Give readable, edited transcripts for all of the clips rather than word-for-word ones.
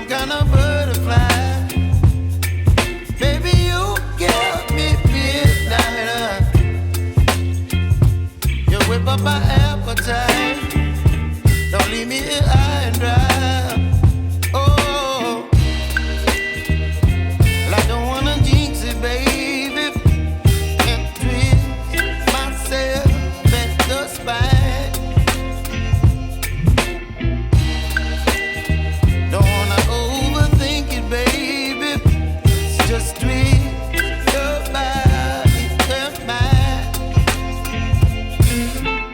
some kind of butterfly. Baby, you give me midnight. You whip up my appetite. Don't leave me here high and dry. Oh, well, I don't wanna jinx it, baby, and twist myself at the spine. Don't wanna overthink it, baby. It's just twist your body and mine.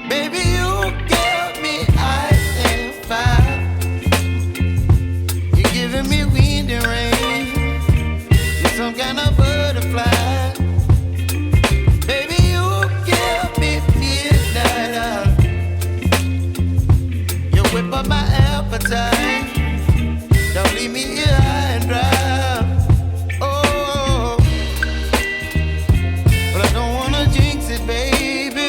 Baby, you give me ice and fire. You're giving me wind and rain. You're some kind of butterfly. Baby, you give me midnight. You whip up my appetite. Don't leave me here high and dry. Oh, but I don't wanna jinx it, baby.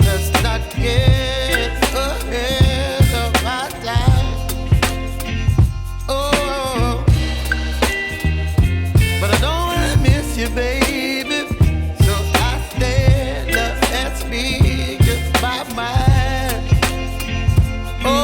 Let's not get ahead of my time. Oh, but I don't wanna miss you, baby. So I stand up and speak my mind. Oh.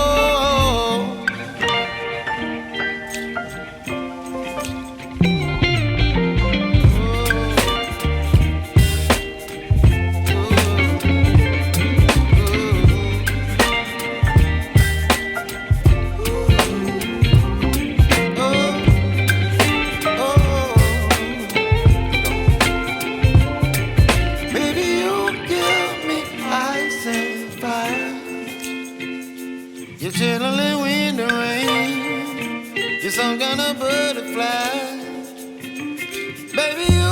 Baby, you give me ice and fire. You're chilling wind and rain. You're some kind of butterfly. Baby, you